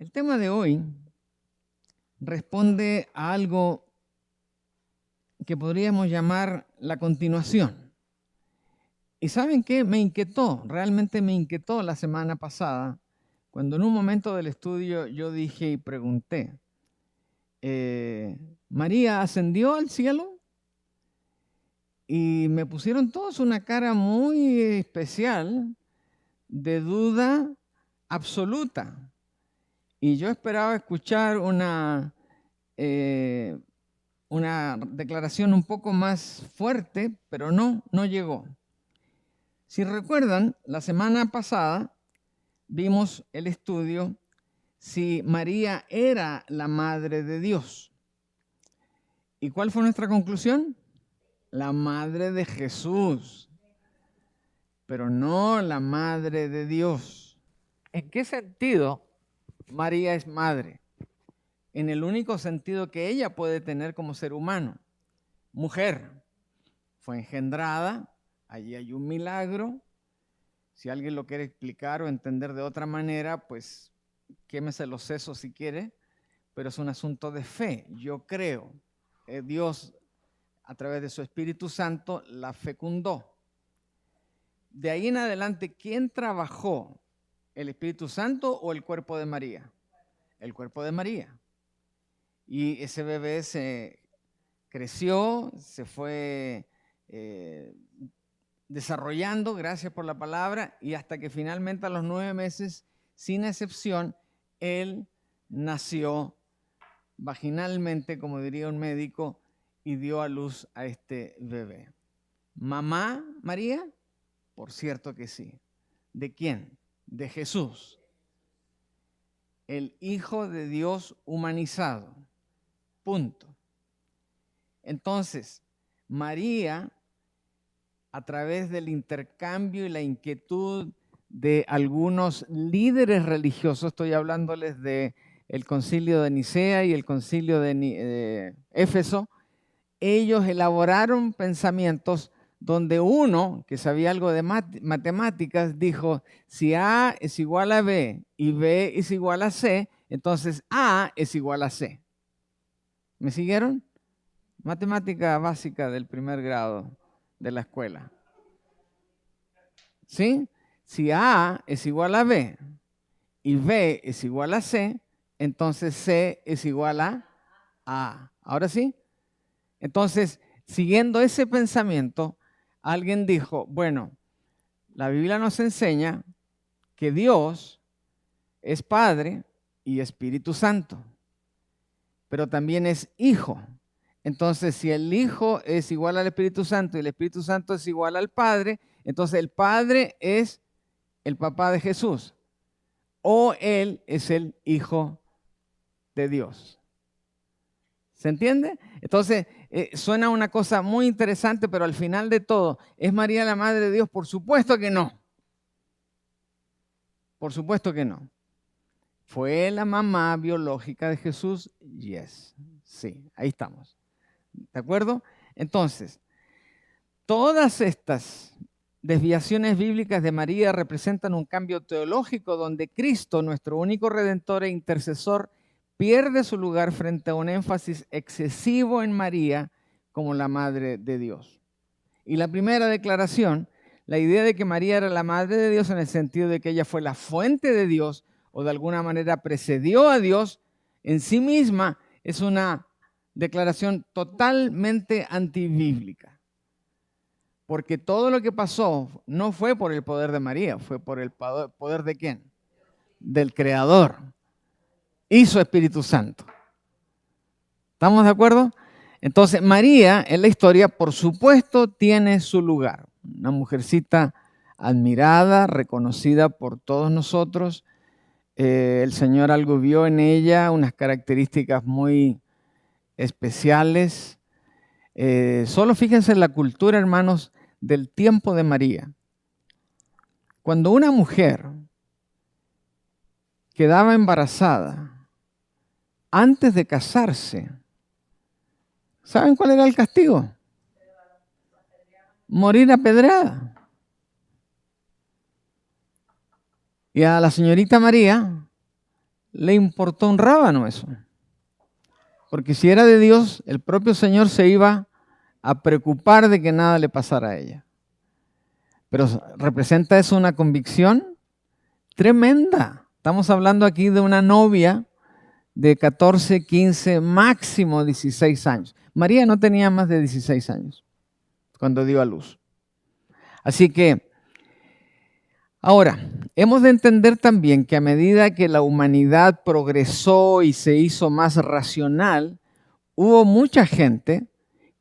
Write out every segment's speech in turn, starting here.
El tema de hoy responde a algo que podríamos llamar la continuación. ¿Y saben qué? Me inquietó, realmente me inquietó la semana pasada, cuando en un momento del estudio yo dije y pregunté, ¿María ascendió al cielo? Y me pusieron todos una cara muy especial de duda absoluta. Y yo esperaba escuchar una declaración un poco más fuerte, pero no llegó. Si recuerdan, la semana pasada vimos el estudio si María era la madre de Dios. ¿Y cuál fue nuestra conclusión? La madre de Jesús, pero no la madre de Dios. ¿En qué sentido María es madre? En el único sentido que ella puede tener como ser humano. Mujer, fue engendrada, allí hay un milagro. Si alguien lo quiere explicar o entender de otra manera, pues quémese los sesos si quiere, pero es un asunto de fe. Yo creo, Dios a través de su Espíritu Santo la fecundó. De ahí en adelante, ¿quién trabajó? ¿El Espíritu Santo o el cuerpo de María? El cuerpo de María. Y ese bebé se creció, se fue desarrollando, gracias por la palabra, y hasta que finalmente a los 9 meses, sin excepción, él nació vaginalmente, como diría un médico, y dio a luz a este bebé. ¿Mamá María? Por cierto que sí. ¿De quién? De Jesús, el Hijo de Dios humanizado. Punto. Entonces, María, a través del intercambio y la inquietud de algunos líderes religiosos, estoy hablándoles del concilio de Nicea y el concilio de Éfeso, ellos elaboraron pensamientos donde uno, que sabía algo de matemáticas, dijo, si A es igual a B y B es igual a C, entonces A es igual a C. ¿Me siguieron? Matemática básica del primer grado de la escuela. ¿Sí? Si A es igual a B y B es igual a C, entonces C es igual a A. ¿Ahora sí? Entonces, siguiendo ese pensamiento, alguien dijo, bueno, la Biblia nos enseña que Dios es Padre y Espíritu Santo, pero también es Hijo. Entonces, si el Hijo es igual al Espíritu Santo y el Espíritu Santo es igual al Padre, entonces el Padre es el papá de Jesús o Él es el Hijo de Dios. ¿Se entiende? Entonces, suena una cosa muy interesante, pero al final de todo, ¿es María la Madre de Dios? Por supuesto que no. Por supuesto que no. ¿Fue la mamá biológica de Jesús? Yes. Sí, ahí estamos. ¿De acuerdo? Entonces, todas estas desviaciones bíblicas de María representan un cambio teológico donde Cristo, nuestro único redentor e intercesor, pierde su lugar frente a un énfasis excesivo en María como la Madre de Dios. Y la primera declaración, la idea de que María era la Madre de Dios en el sentido de que ella fue la fuente de Dios o de alguna manera precedió a Dios, en sí misma es una declaración totalmente antibíblica. Porque todo lo que pasó no fue por el poder de María, fue por el poder de ¿quién? Del Creador y su Espíritu Santo. ¿Estamos de acuerdo? Entonces, María en la historia, por supuesto, tiene su lugar. Una mujercita admirada, reconocida por todos nosotros. El Señor algo vio en ella, unas características muy especiales. Solo fíjense en la cultura, hermanos, del tiempo de María. Cuando una mujer quedaba embarazada antes de casarse, ¿saben cuál era el castigo? Morir apedreada. Y a la señorita María le importó un rábano eso. Porque si era de Dios, el propio Señor se iba a preocupar de que nada le pasara a ella. Pero representa eso una convicción tremenda. Estamos hablando aquí de una novia de 14, 15, máximo 16 años. María no tenía más de 16 años cuando dio a luz. Así que, ahora, hemos de entender también que a medida que la humanidad progresó y se hizo más racional, hubo mucha gente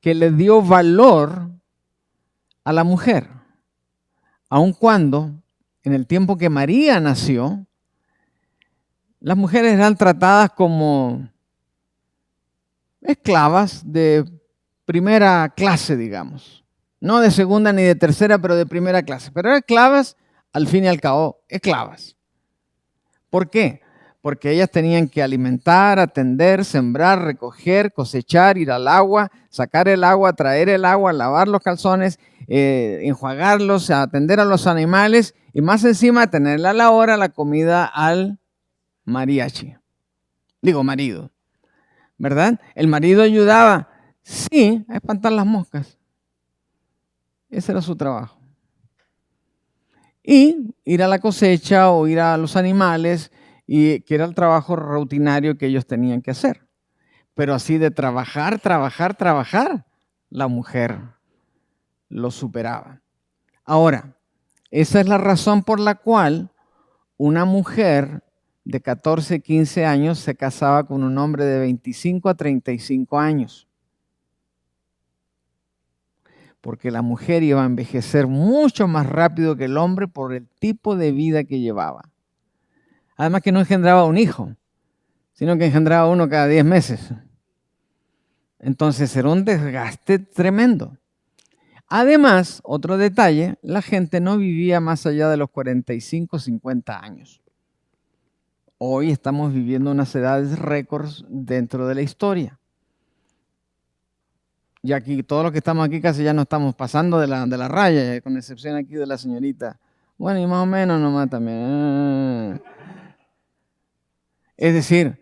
que le dio valor a la mujer. Aun cuando, en el tiempo que María nació, las mujeres eran tratadas como esclavas de primera clase, digamos. No de segunda ni de tercera, pero de primera clase. Pero eran esclavas, al fin y al cabo, esclavas. ¿Por qué? Porque ellas tenían que alimentar, atender, sembrar, recoger, cosechar, ir al agua, sacar el agua, traer el agua, lavar los calzones, enjuagarlos, atender a los animales y más encima tenerle a la hora la comida al mariachi. Digo, marido. ¿Verdad? El marido ayudaba, sí, a espantar las moscas. Ese era su trabajo. Y ir a la cosecha o ir a los animales, y que era el trabajo rutinario que ellos tenían que hacer. Pero así de trabajar, la mujer lo superaba. Ahora, esa es la razón por la cual una mujer de 14, 15 años se casaba con un hombre de 25 a 35 años. Porque la mujer iba a envejecer mucho más rápido que el hombre por el tipo de vida que llevaba. Además que no engendraba un hijo, sino que engendraba uno cada 10 meses. Entonces era un desgaste tremendo. Además, otro detalle, la gente no vivía más allá de los 45, 50 años. Hoy estamos viviendo unas edades récords dentro de la historia. Y aquí, todos los que estamos aquí casi ya no estamos pasando de la raya, con excepción aquí de la señorita. Bueno, y más o menos nomás también. Es decir,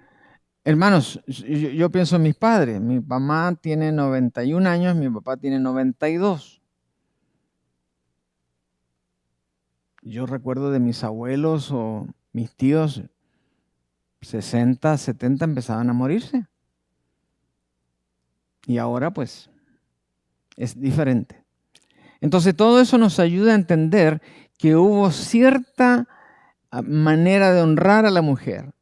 hermanos, yo pienso en mis padres. Mi mamá tiene 91 años, mi papá tiene 92. Yo recuerdo de mis abuelos o mis tíos, 60, 70 empezaban a morirse. Y ahora pues es diferente. Entonces todo eso nos ayuda a entender que hubo cierta manera de honrar a la mujer.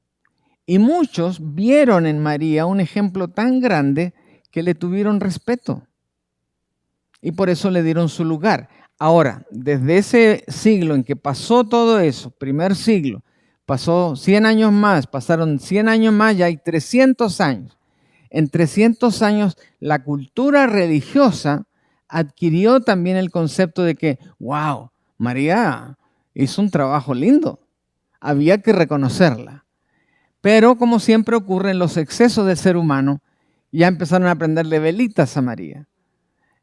Y muchos vieron en María un ejemplo tan grande que le tuvieron respeto. Y por eso le dieron su lugar. Ahora, desde ese siglo en que pasó todo eso, primer siglo, pasó 100 años más, pasaron 100 años más, ya hay 300 años. En 300 años, la cultura religiosa adquirió también el concepto de que, wow, María hizo un trabajo lindo. Había que reconocerla. Pero como siempre ocurre en los excesos del ser humano, ya empezaron a prenderle velitas a María.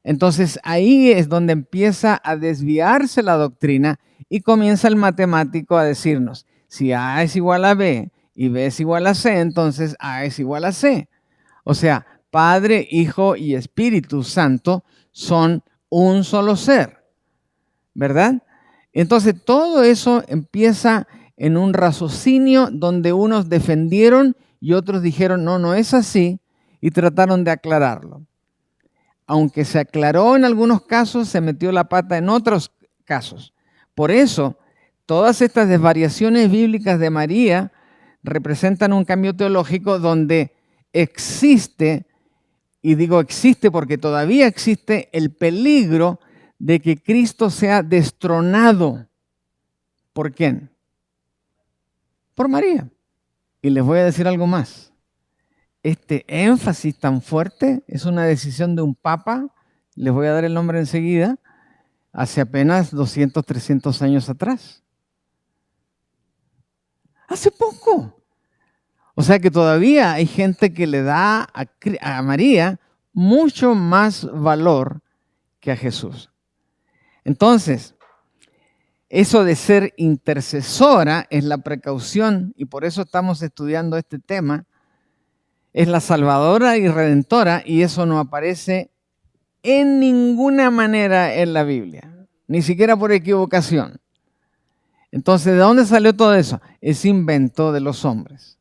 Entonces ahí es donde empieza a desviarse la doctrina y comienza el matemático a decirnos, si A es igual a B y B es igual a C, entonces A es igual a C. O sea, Padre, Hijo y Espíritu Santo son un solo ser, ¿verdad? Entonces todo eso empieza en un raciocinio donde unos defendieron y otros dijeron, no, no es así, y trataron de aclararlo. Aunque se aclaró en algunos casos, se metió la pata en otros casos. Por eso, todas estas desvariaciones bíblicas de María representan un cambio teológico donde existe, y digo existe porque todavía existe el peligro de que Cristo sea destronado. ¿Por quién? Por María. Y les voy a decir algo más. Este énfasis tan fuerte es una decisión de un papa, les voy a dar el nombre enseguida, hace apenas 200, 300 años atrás. Hace poco. O sea que todavía hay gente que le da a María mucho más valor que a Jesús. Entonces, Eso de ser intercesora es la precaución, y por eso estamos estudiando este tema. Es la salvadora y redentora, y eso no aparece en ninguna manera en la Biblia, ni siquiera por equivocación. Entonces, ¿de dónde salió todo eso? Es invento de los hombres.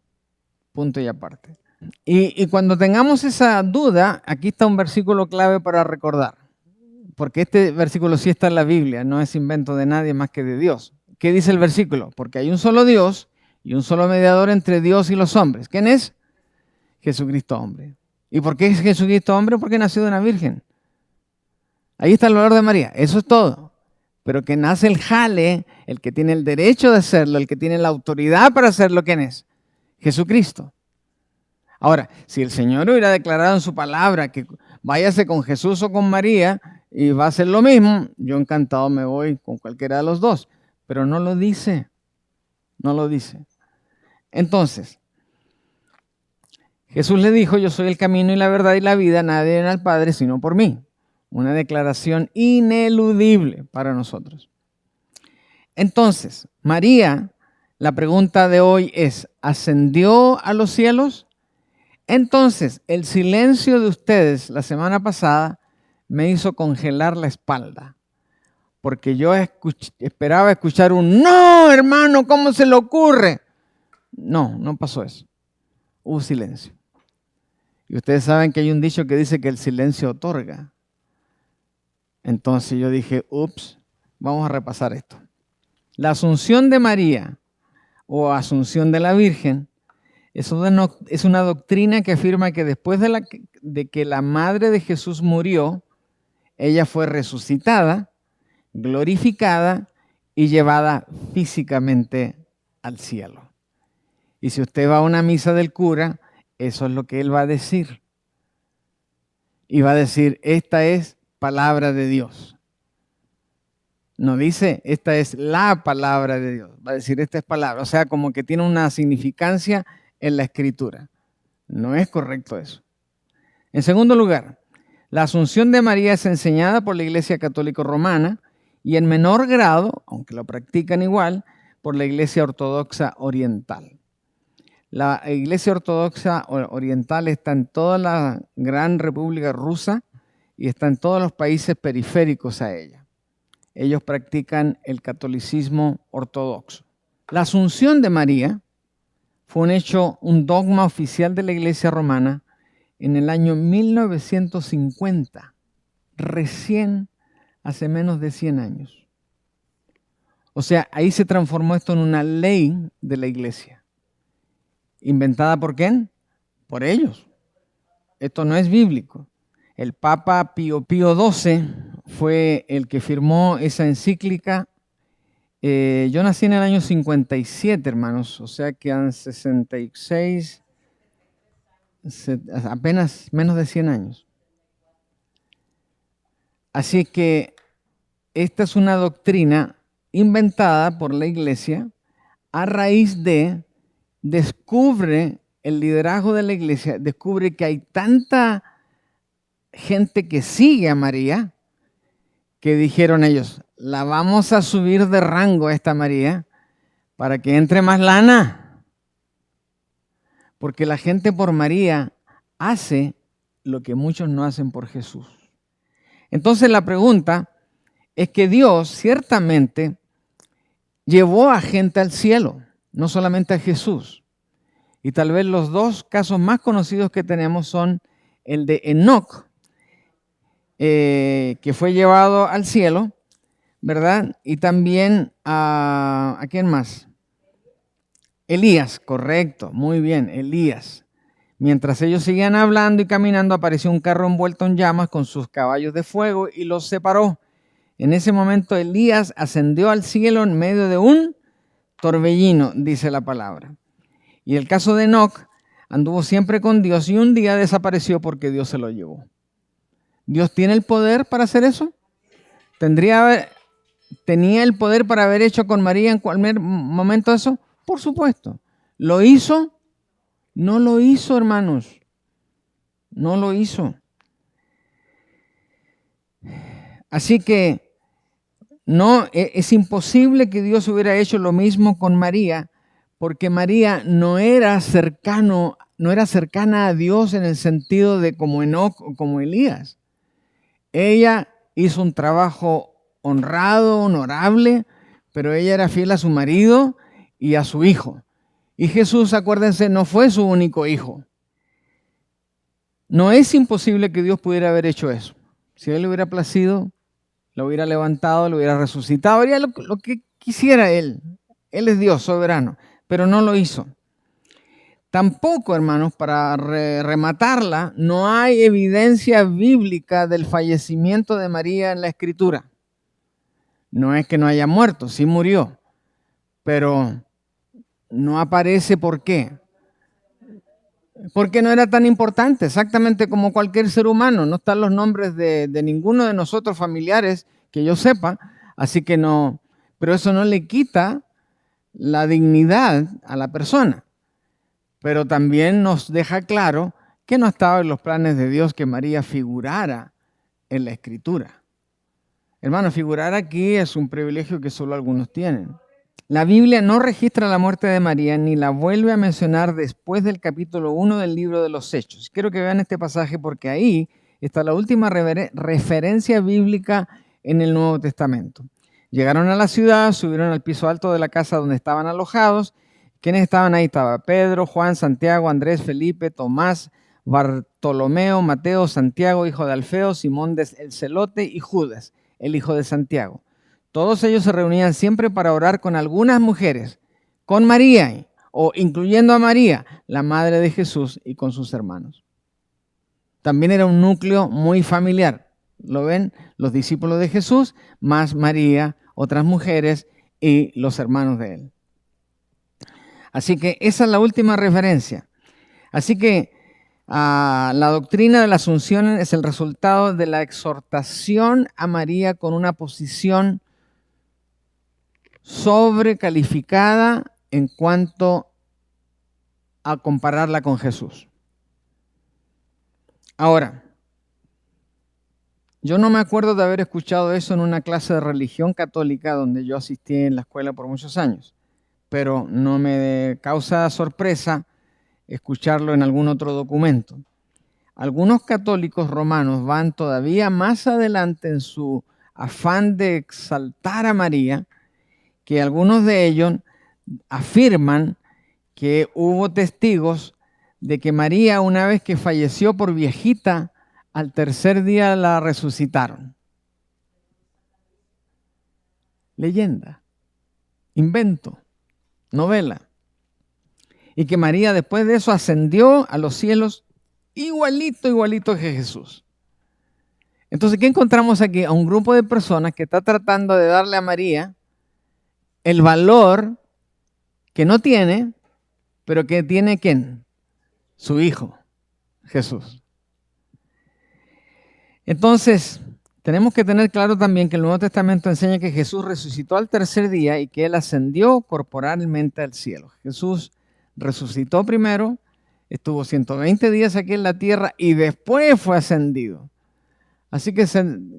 Punto y aparte. Y cuando tengamos esa duda, aquí está un versículo clave para recordar. Porque este versículo sí está en la Biblia, no es invento de nadie más que de Dios. ¿Qué dice el versículo? Porque hay un solo Dios y un solo mediador entre Dios y los hombres. ¿Quién es? Jesucristo hombre. ¿Y por qué es Jesucristo hombre? Porque nació de una virgen. Ahí está el valor de María, eso es todo. Pero que nace el jale, el que tiene el derecho de hacerlo, el que tiene la autoridad para hacerlo, ¿quién es? Jesucristo. Ahora, si el Señor hubiera declarado en su palabra que váyase con Jesús o con María y va a ser lo mismo, yo encantado me voy con cualquiera de los dos. Pero no lo dice, no lo dice. Entonces, Jesús le dijo, yo soy el camino y la verdad y la vida, nadie viene al Padre sino por mí. Una declaración ineludible para nosotros. Entonces, María, la pregunta de hoy es, ¿ascendió a los cielos? Entonces, el silencio de ustedes la semana pasada me hizo congelar la espalda, porque yo esperaba escuchar un no, hermano, ¿cómo se le ocurre? No, no pasó eso. Hubo silencio. Y ustedes saben que hay un dicho que dice que el silencio otorga. Entonces yo dije, ups, vamos a repasar esto. La asunción de María o asunción de la Virgen es una doctrina que afirma que después de que la madre de Jesús murió, ella fue resucitada, glorificada y llevada físicamente al cielo. Y si usted va a una misa del cura, eso es lo que él va a decir. Y va a decir, esta es palabra de Dios. No dice, esta es la palabra de Dios. Va a decir, esta es palabra. O sea, como que tiene una significancia en la escritura. No es correcto eso. En segundo lugar, la asunción de María es enseñada por la Iglesia Católica Romana y en menor grado, aunque lo practican igual, por la Iglesia Ortodoxa Oriental. La Iglesia Ortodoxa Oriental está en toda la gran República Rusa y está en todos los países periféricos a ella. Ellos practican el catolicismo ortodoxo. La asunción de María fue un hecho, un dogma oficial de la Iglesia romana en el año 1950, recién hace menos de 100 años. O sea, ahí se transformó esto en una ley de la Iglesia. ¿Inventada por quién? Por ellos. Esto no es bíblico. El Papa Pío XII fue el que firmó esa encíclica. Yo nací en el año 57, hermanos, o sea que han 66, apenas menos de 100 años. Así que esta es una doctrina inventada por la Iglesia a raíz de descubre el liderazgo de la Iglesia, descubre que hay tanta gente que sigue a María, que dijeron ellos, la vamos a subir de rango a esta María para que entre más lana. Porque la gente por María hace lo que muchos no hacen por Jesús. Entonces la pregunta es que Dios ciertamente llevó a gente al cielo, no solamente a Jesús. Y tal vez los dos casos más conocidos que tenemos son el de Enoc, que fue llevado al cielo, ¿verdad? Y también ¿a quién más? Elías, correcto, muy bien, Elías. Mientras ellos seguían hablando y caminando, apareció un carro envuelto en llamas con sus caballos de fuego y los separó. En ese momento Elías ascendió al cielo en medio de un torbellino, dice la palabra. Y el caso de Enoc, anduvo siempre con Dios y un día desapareció porque Dios se lo llevó. ¿Dios tiene el poder para hacer eso? ¿Tenía el poder para haber hecho con María en cualquier momento eso? Por supuesto. ¿Lo hizo? No lo hizo, hermanos. No lo hizo. Así que No, es imposible que Dios hubiera hecho lo mismo con María, porque María no era cercana a Dios en el sentido de como Enoc o como Elías. Ella hizo un trabajo honrado, honorable, pero ella era fiel a su marido y a su hijo. Y Jesús, acuérdense, no fue su único hijo. No es imposible que Dios pudiera haber hecho eso. Si a él le hubiera placido, lo hubiera levantado, lo hubiera resucitado, haría lo que quisiera él. Él es Dios soberano, pero no lo hizo. Tampoco, hermanos, para rematarla, no hay evidencia bíblica del fallecimiento de María en la Escritura. No es que no haya muerto, sí murió, pero no aparece por qué. Porque no era tan importante, exactamente como cualquier ser humano. No están los nombres de ninguno de nosotros familiares que yo sepa, así que no, pero eso no le quita la dignidad a la persona. Pero también nos deja claro que no estaba en los planes de Dios que María figurara en la Escritura. Hermano, figurar aquí es un privilegio que solo algunos tienen. La Biblia no registra la muerte de María ni la vuelve a mencionar después del capítulo 1 del libro de los Hechos. Quiero que vean este pasaje porque ahí está la última referencia bíblica en el Nuevo Testamento. Llegaron a la ciudad, subieron al piso alto de la casa donde estaban alojados. ¿Quiénes estaban ahí? Estaba Pedro, Juan, Santiago, Andrés, Felipe, Tomás, Bartolomeo, Mateo, Santiago, hijo de Alfeo, Simón el Celote y Judas, el hijo de Santiago. Todos ellos se reunían siempre para orar con algunas mujeres, con María, o incluyendo a María, la madre de Jesús, y con sus hermanos. También era un núcleo muy familiar. ¿Lo ven? Los discípulos de Jesús, más María, otras mujeres y los hermanos de él. Así que esa es la última referencia. Así que la doctrina de la Asunción es el resultado de la exhortación a María con una posición sobrecalificada en cuanto a compararla con Jesús. Ahora, yo no me acuerdo de haber escuchado eso en una clase de religión católica donde yo asistí en la escuela por muchos años, pero no me causa sorpresa escucharlo en algún otro documento. Algunos católicos romanos van todavía más adelante en su afán de exaltar a María, que algunos de ellos afirman que hubo testigos de que María, una vez que falleció por viejita, al tercer día la resucitaron. Leyenda, invento, novela. Y que María después de eso ascendió a los cielos igualito que Jesús. Entonces, ¿qué encontramos aquí? A un grupo de personas que está tratando de darle a María el valor que no tiene, pero que tiene ¿quién? Su Hijo, Jesús. Entonces, tenemos que tener claro también que el Nuevo Testamento enseña que Jesús resucitó al tercer día y que Él ascendió corporalmente al cielo. Jesús resucitó primero, estuvo 120 días aquí en la tierra y después fue ascendido. Así que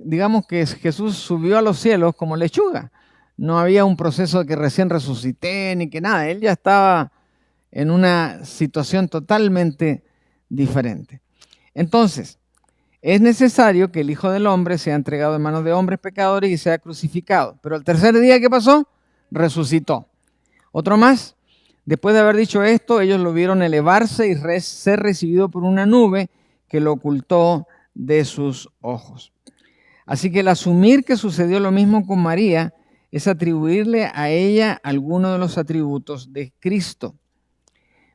digamos que Jesús subió a los cielos como lechuga. No había un proceso de que recién resucité ni que nada. Él ya estaba en una situación totalmente diferente. Entonces, es necesario que el Hijo del Hombre sea entregado en manos de hombres pecadores y sea crucificado. Pero el tercer día, ¿qué pasó? Resucitó. Otro más. Después de haber dicho esto, ellos lo vieron elevarse y ser recibido por una nube que lo ocultó de sus ojos. Así que el asumir que sucedió lo mismo con María es atribuirle a ella algunos de los atributos de Cristo.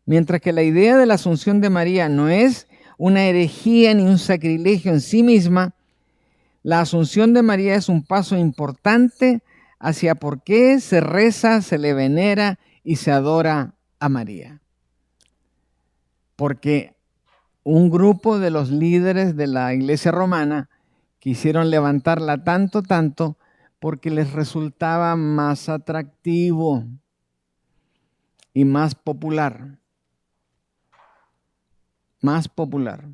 Mientras que la idea de la asunción de María no es una herejía ni un sacrilegio en sí misma, la asunción de María es un paso importante hacia por qué se reza, se le venera y se adora a María. Porque un grupo de los líderes de la iglesia romana quisieron levantarla tanto, porque les resultaba más atractivo y más popular. Más popular.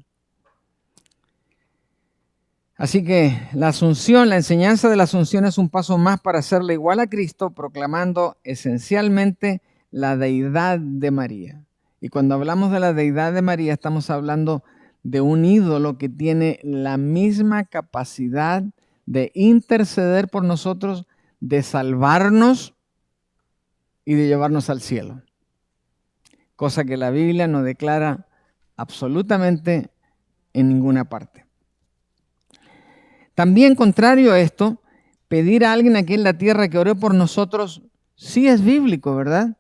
Así que la Asunción, la enseñanza de la Asunción es un paso más para hacerle igual a Cristo, proclamando esencialmente la deidad de María. Y cuando hablamos de la deidad de María, estamos hablando de un ídolo que tiene la misma capacidad de interceder por nosotros, de salvarnos y de llevarnos al cielo. Cosa que la Biblia no declara absolutamente en ninguna parte. También, contrario a esto, pedir a alguien aquí en la tierra que ore por nosotros sí es bíblico, ¿verdad?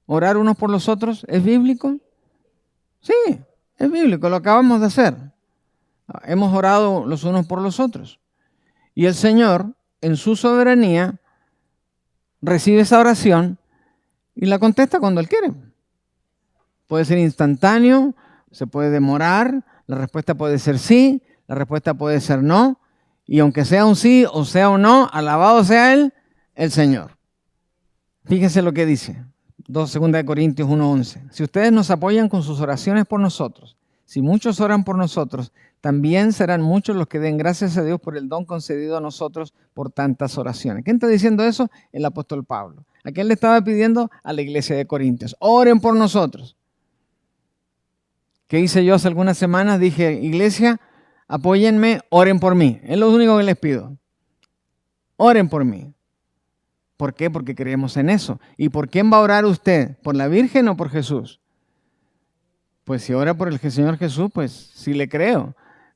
¿Orar unos por los otros es bíblico? Sí, es bíblico, lo acabamos de hacer. Hemos orado los unos por los otros. Y el Señor, en su soberanía, recibe esa oración y la contesta cuando Él quiere. Puede ser instantáneo, se puede demorar, la respuesta puede ser sí, la respuesta puede ser no, y aunque sea un sí o sea un no, alabado sea Él, el Señor. Fíjense lo que dice, 2 Corintios 1:11. Si ustedes nos apoyan con sus oraciones por nosotros, si muchos oran por nosotros, también serán muchos los que den gracias a Dios por el don concedido a nosotros por tantas oraciones. ¿Quién está diciendo eso? El apóstol Pablo. ¿A quién le estaba pidiendo? A la iglesia de Corintios. Oren por nosotros. ¿Qué hice yo hace algunas semanas? Dije, iglesia, apóyenme, oren por mí. Es lo único que les pido. Oren por mí. ¿Por qué? Porque creemos en eso. ¿Y por quién va a orar usted? ¿Por la Virgen o por Jesús? Pues si ora por el Señor Jesús, pues sí le creo.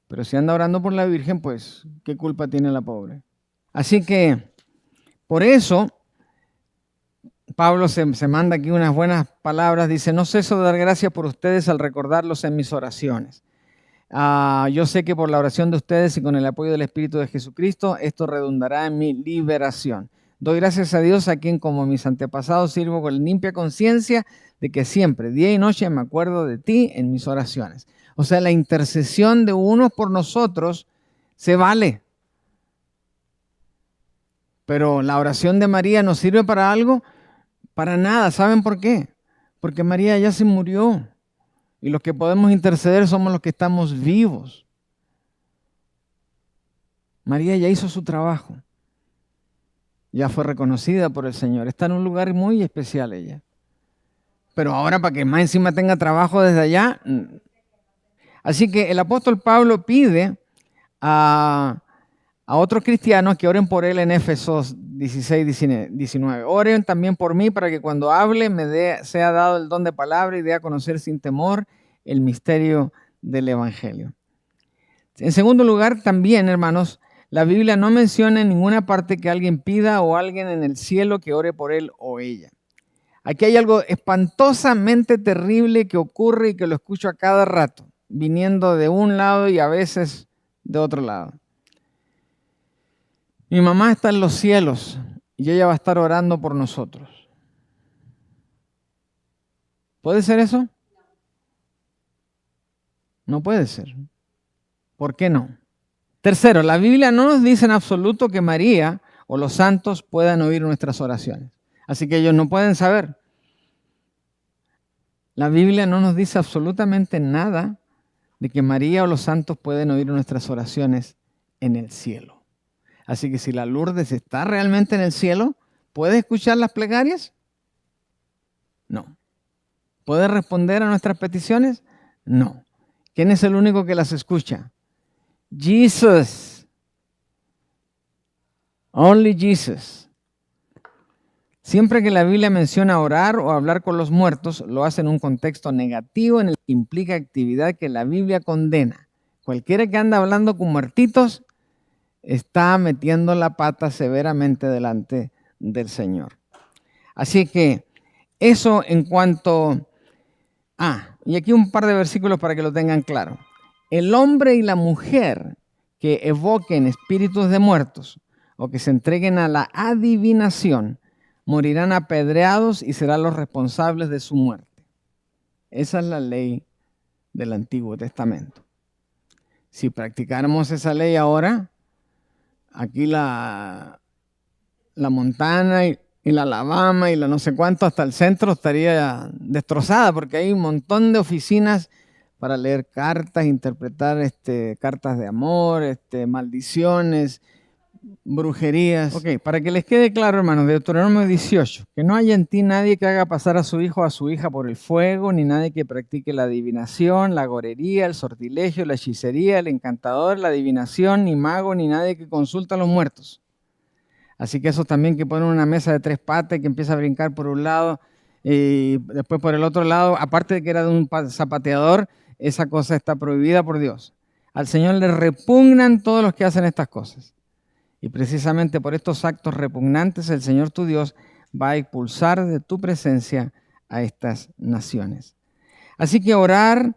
Pero si anda orando por la Virgen, pues ¿qué culpa tiene la pobre? Así que, por eso, Pablo se manda aquí unas buenas palabras. Dice, no ceso de dar gracias por ustedes al recordarlos en mis oraciones. Yo sé que por la oración de ustedes y con el apoyo del Espíritu de Jesucristo, esto redundará en mi liberación. Doy gracias a Dios a quien como mis antepasados sirvo con limpia conciencia de que siempre, día y noche, me acuerdo de ti en mis oraciones. O sea, la intercesión de unos por nosotros se vale. Pero la oración de María nos sirve para algo, para nada. ¿Saben por qué? Porque María ya se murió. Y los que podemos interceder somos los que estamos vivos. María ya hizo su trabajo. Ya fue reconocida por el Señor. Está en un lugar muy especial ella. Pero ahora para que más encima tenga trabajo desde allá. Así que el apóstol Pablo pide a otros cristianos que oren por él en Éfesos 16-19. Oren también por mí para que cuando hable sea dado el don de palabra y dé a conocer sin temor el misterio del Evangelio. En segundo lugar, también, hermanos, la Biblia no menciona en ninguna parte que alguien pida o alguien en el cielo que ore por él o ella. Aquí hay algo espantosamente terrible que ocurre y que lo escucho a cada rato, viniendo de un lado y a veces de otro lado. Mi mamá está en los cielos y ella va a estar orando por nosotros. ¿Puede ser eso? No puede ser. ¿Por qué no? Tercero, la Biblia no nos dice en absoluto que María o los santos puedan oír nuestras oraciones. Así que ellos no pueden saber. La Biblia no nos dice absolutamente nada de que María o los santos pueden oír nuestras oraciones en el cielo. Así que si la Lourdes está realmente en el cielo, ¿puede escuchar las plegarias? No. ¿Puede responder a nuestras peticiones? No. ¿Quién es el único que las escucha? Jesus. Only Jesus. Siempre que la Biblia menciona orar o hablar con los muertos, lo hace en un contexto negativo en el que implica actividad que la Biblia condena. Cualquiera que anda hablando con muertitos está metiendo la pata severamente delante del Señor. Así que eso en cuanto... y aquí un par de versículos para que lo tengan claro. El hombre y la mujer que evoquen espíritus de muertos o que se entreguen a la adivinación morirán apedreados y serán los responsables de su muerte. Esa es la ley del Antiguo Testamento. Si practicáramos esa ley ahora, aquí la Montana y la Alabama y la no sé cuánto hasta el centro estaría destrozada porque hay un montón de oficinas para leer cartas, interpretar cartas de amor, maldiciones, brujerías. Ok, para que les quede claro, hermanos, Deuteronomio 18, que no haya en ti nadie que haga pasar a su hijo o a su hija por el fuego, ni nadie que practique la adivinación, la agorería, el sortilegio, la hechicería, el encantador, la adivinación, ni mago, ni nadie que consulta a los muertos. Así que esos también que ponen una mesa de 3 patas y que empieza a brincar por un lado y después por el otro lado, aparte de que era de un zapateador, esa cosa está prohibida por Dios. Al Señor le repugnan todos los que hacen estas cosas. Y precisamente por estos actos repugnantes el Señor tu Dios va a expulsar de tu presencia a estas naciones. Así que orar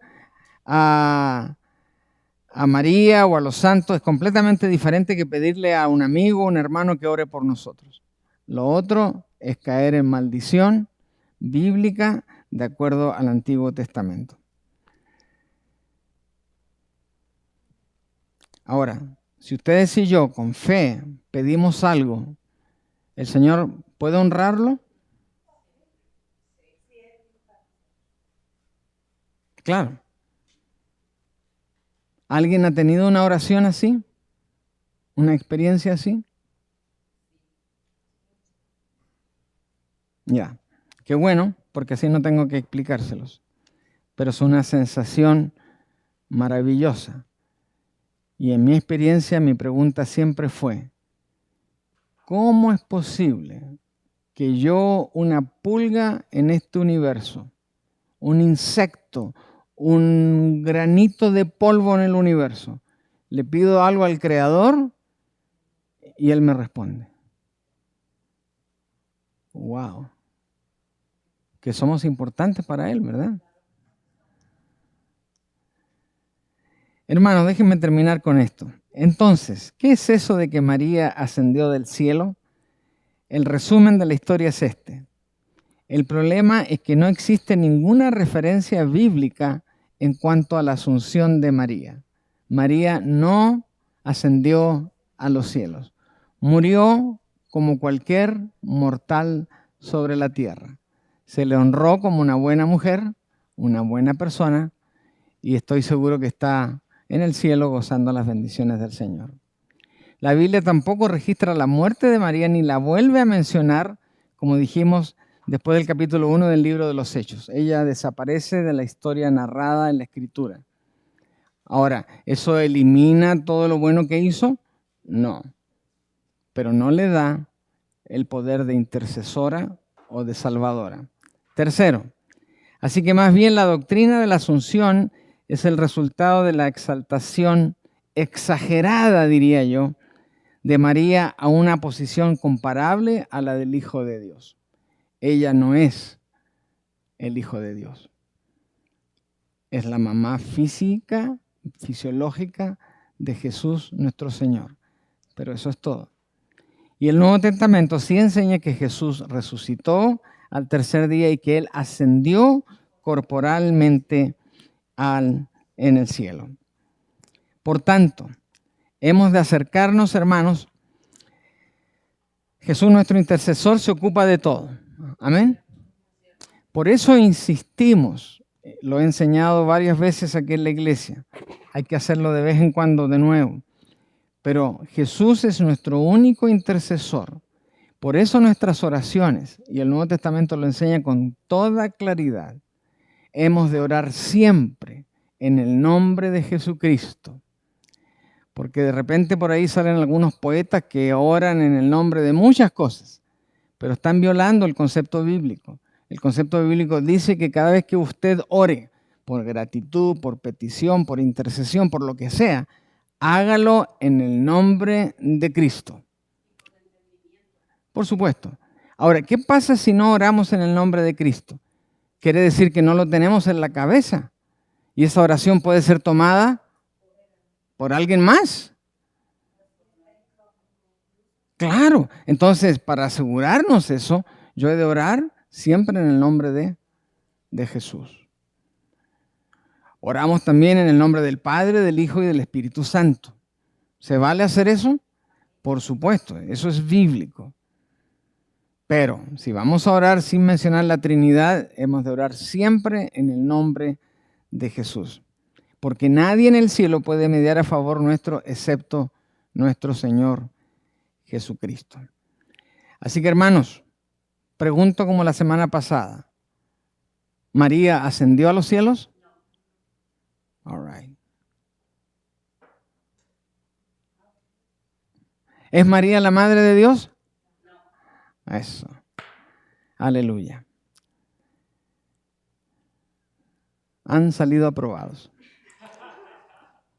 a María o a los santos es completamente diferente que pedirle a un amigo o un hermano que ore por nosotros. Lo otro es caer en maldición bíblica de acuerdo al Antiguo Testamento. Ahora, si ustedes y yo con fe pedimos algo, ¿el Señor puede honrarlo? Claro. ¿Alguien ha tenido una oración así? ¿Una experiencia así? Ya, qué bueno, porque así no tengo que explicárselos. Pero es una sensación maravillosa. Y en mi experiencia, mi pregunta siempre fue, ¿cómo es posible que yo, una pulga en este universo, un insecto, un granito de polvo en el universo, le pido algo al Creador y Él me responde? ¡Wow! Que somos importantes para Él, ¿verdad? Hermanos, déjenme terminar con esto. Entonces, ¿qué es eso de que María ascendió del cielo? El resumen de la historia es este. El problema es que no existe ninguna referencia bíblica en cuanto a la asunción de María. María no ascendió a los cielos. Murió como cualquier mortal sobre la tierra. Se le honró como una buena mujer, una buena persona, y estoy seguro que está en el cielo gozando las bendiciones del Señor. La Biblia tampoco registra la muerte de María ni la vuelve a mencionar, como dijimos, después del capítulo 1 del libro de los Hechos. Ella desaparece de la historia narrada en la Escritura. Ahora, ¿eso elimina todo lo bueno que hizo? No, pero no le da el poder de intercesora o de salvadora. Tercero, así que más bien la doctrina de la Asunción es el resultado de la exaltación exagerada, diría yo, de María a una posición comparable a la del Hijo de Dios. Ella no es el Hijo de Dios. Es la mamá física, fisiológica de Jesús nuestro Señor. Pero eso es todo. Y el Nuevo Testamento sí enseña que Jesús resucitó al tercer día y que Él ascendió corporalmente en el cielo. Por tanto, hemos de acercarnos, hermanos. Jesús, nuestro intercesor, se ocupa de todo. Amén. Por eso insistimos, lo he enseñado varias veces aquí en la iglesia. Hay que hacerlo de vez en cuando de nuevo. Pero Jesús es nuestro único intercesor. Por eso nuestras oraciones, y el Nuevo Testamento lo enseña con toda claridad, hemos de orar siempre en el nombre de Jesucristo. Porque de repente por ahí salen algunos poetas que oran en el nombre de muchas cosas, pero están violando el concepto bíblico. El concepto bíblico dice que cada vez que usted ore por gratitud, por petición, por intercesión, por lo que sea, hágalo en el nombre de Cristo. Por supuesto. Ahora, ¿qué pasa si no oramos en el nombre de Cristo? Quiere decir que no lo tenemos en la cabeza y esa oración puede ser tomada por alguien más. Claro, entonces para asegurarnos eso, yo he de orar siempre en el nombre de Jesús. Oramos también en el nombre del Padre, del Hijo y del Espíritu Santo. ¿Se vale hacer eso? Por supuesto, eso es bíblico. Pero si vamos a orar sin mencionar la Trinidad, hemos de orar siempre en el nombre de Jesús. porque nadie en el cielo puede mediar a favor nuestro excepto nuestro Señor Jesucristo. Así que, hermanos, pregunto como la semana pasada, ¿María ascendió a los cielos? All right. ¿Es María la madre de Dios? Eso. Aleluya. Han salido aprobados.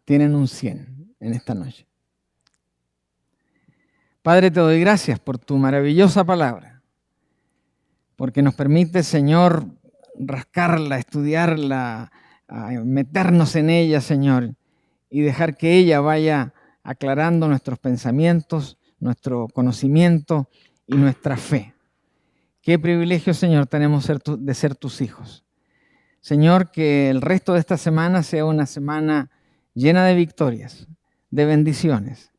Tienen un 100 en esta noche. Padre, te doy gracias por tu maravillosa palabra, porque nos permite, Señor, rascarla, estudiarla, meternos en ella, Señor, y dejar que ella vaya aclarando nuestros pensamientos, nuestro conocimiento y nuestra fe. Qué privilegio, Señor, tenemos de ser tus hijos. Señor, que el resto de esta semana sea una semana llena de victorias, de bendiciones.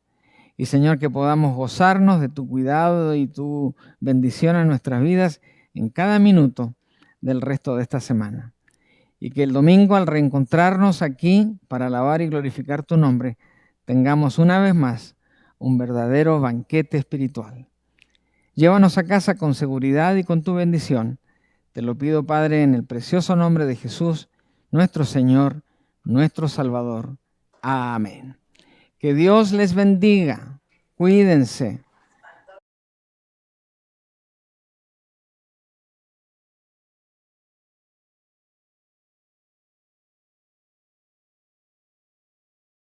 Y, Señor, que podamos gozarnos de tu cuidado y tu bendición en nuestras vidas en cada minuto del resto de esta semana. Y que el domingo, al reencontrarnos aquí para alabar y glorificar tu nombre, tengamos una vez más un verdadero banquete espiritual. Llévanos a casa con seguridad y con tu bendición. Te lo pido, Padre, en el precioso nombre de Jesús, nuestro Señor, nuestro Salvador. Amén. Que Dios les bendiga. Cuídense.